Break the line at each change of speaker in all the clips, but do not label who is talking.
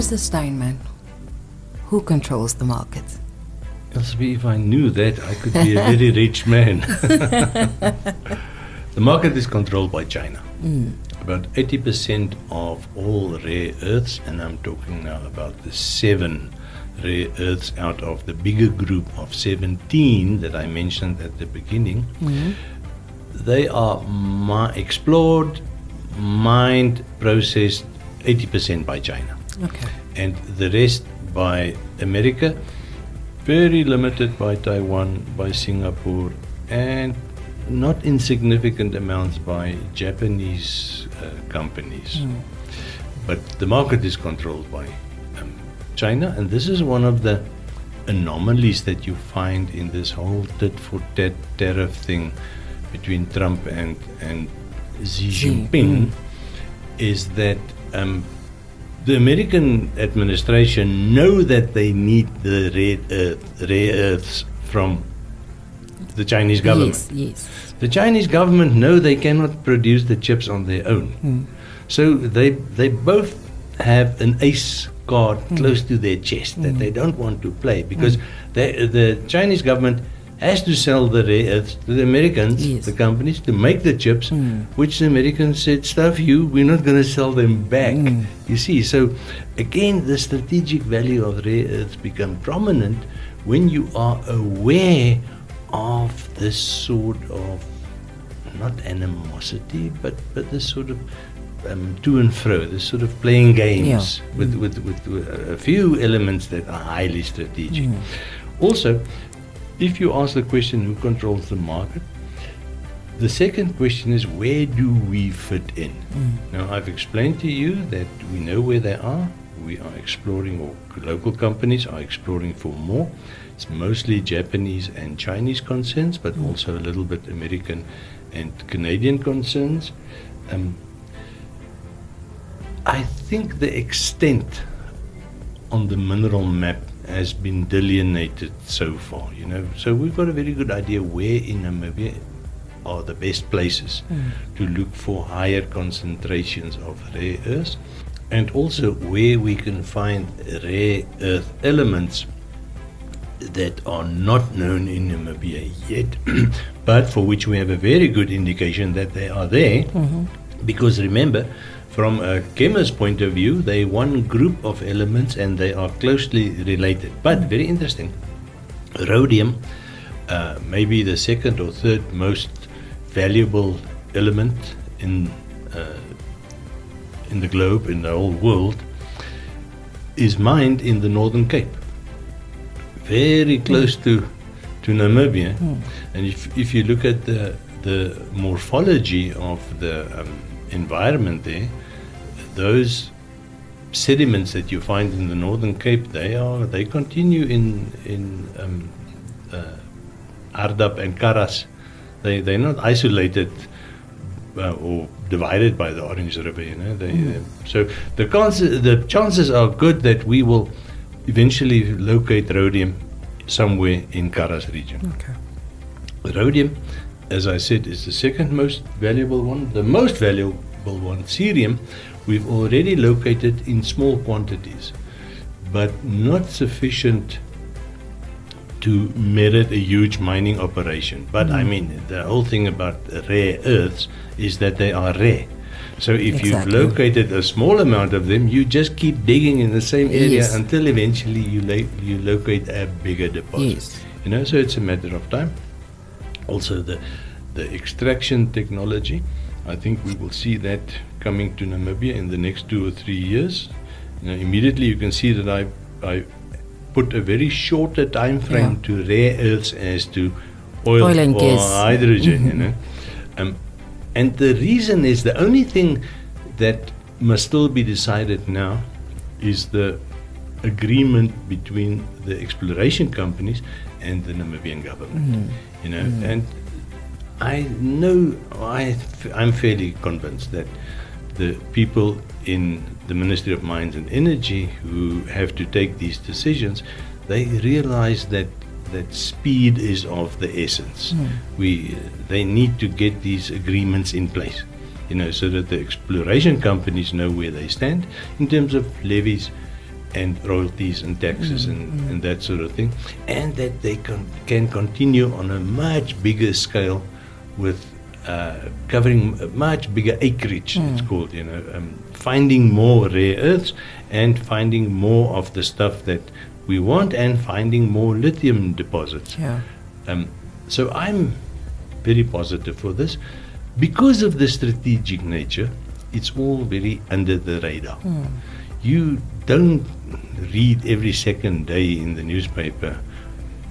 Mr. Steinman, who controls the market?
Elsie, if I knew that, I could be a very rich man. The market is controlled by China. About 80% of all rare earths, and I'm talking now about the 7 rare earths out of the bigger group of 17 that I mentioned at the beginning, they are explored, mined, processed 80% by China.
Okay.
And the rest by America, very limited by Taiwan, by Singapore, and not insignificant amounts by Japanese companies. But the market is controlled by China, and this is one of the anomalies that you find in this whole tit-for-tat tariff thing between Trump and Xi Jinping, is that the American administration know that they need the rare earths from the Chinese government.
Yes.
The Chinese government know they cannot produce the chips on their own. So they both have an ace card close to their chest that they don't want to play, because the Chinese government has to sell the rare earths to the Americans, the companies, to make the chips, which the Americans said, stuff you, we're not going to sell them back. You see, so again, the strategic value of rare earths become prominent when you are aware of this sort of, not animosity, but this sort of to and fro, this sort of playing games with a few elements that are highly strategic. Also, if you ask the question, who controls the market? The second question is, where do we fit in? Now, I've explained to you that we know where they are. We are exploring, or local companies are exploring for more. It's mostly Japanese and Chinese concerns, but also a little bit American and Canadian concerns. I think the extent on the mineral map has been delineated so far, So we've got a very good idea where in Namibia are the best places to look for higher concentrations of rare earths, and also where we can find rare earth elements that are not known in Namibia yet, but for which we have a very good indication that they are there, because remember, from a chemist's point of view, they're one group of elements and they are closely related. But very interesting, rhodium, maybe the second or third most valuable element in the globe, in the whole world, is mined in the Northern Cape, very close to Namibia. And if you look at the morphology of the environment there, those sediments that you find in the Northern Cape, they continue in Ardap and Karas. They're not isolated or divided by the Orange River, So the chances are good that we will eventually locate rhodium somewhere in Karas region.
Okay.
Rhodium, as I said, is the second most valuable one. The most valuable one, cerium, we've already located in small quantities, but not sufficient to merit a huge mining operation. But I mean, the whole thing about rare earths is that they are rare. So if you've located a small amount of them, you just keep digging in the same area until eventually you locate a bigger deposit. So it's a matter of time. Also, the extraction technology, I think we will see that coming to Namibia in the next 2 or 3 years. Immediately you can see that I put a very shorter time frame to rare earths as to oil
and
or
gas.
hydrogen. And the reason is, the only thing that must still be decided now is the agreement between the exploration companies and the Namibian government. And I know, I'm fairly convinced that the people in the Ministry of Mines and Energy who have to take these decisions, they realize that speed is of the essence. They need to get these agreements in place, so that the exploration companies know where they stand in terms of levies, and royalties and taxes and that sort of thing, and that they can continue on a much bigger scale with covering a much bigger acreage, it's called, finding more rare earths and finding more of the stuff that we want and finding more lithium deposits.
Yeah.
So I'm very positive for this. Because of the strategic nature, it's all very under the radar. You don't read every second day in the newspaper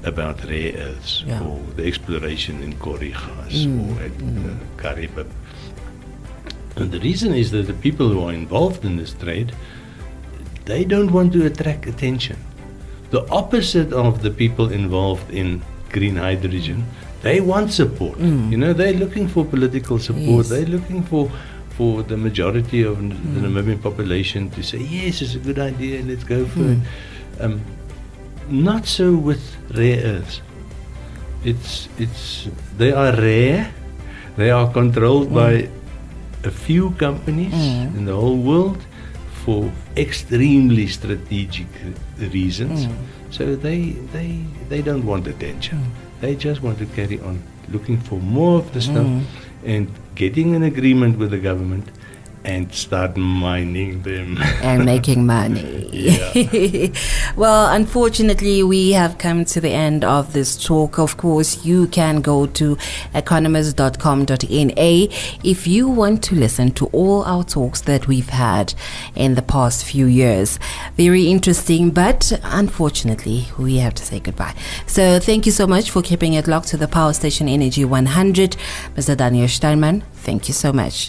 about rare earths or the exploration in Korigas or at Karibib. And the reason is that the people who are involved in this trade, they don't want to attract attention. The opposite of the people involved in green hydrogen, they want support. They're looking for political support.
Yes.
They're looking for the majority of the Namibian population to say, yes, it's a good idea, let's go for it. Not so with rare earths. They are rare. They are controlled by a few companies in the whole world for extremely strategic reasons. So they don't want attention. They just want to carry on looking for more of the stuff and getting an agreement with the government and start mining them.
And making money.
Yeah.
Well, unfortunately, we have come to the end of this talk. Of course, you can go to economist.com.na if you want to listen to all our talks that we've had in the past few years. Very interesting, but unfortunately, we have to say goodbye. So thank you so much for keeping it locked to the Power Station Energy 100. Mr. Daniel Steinman, thank you so much.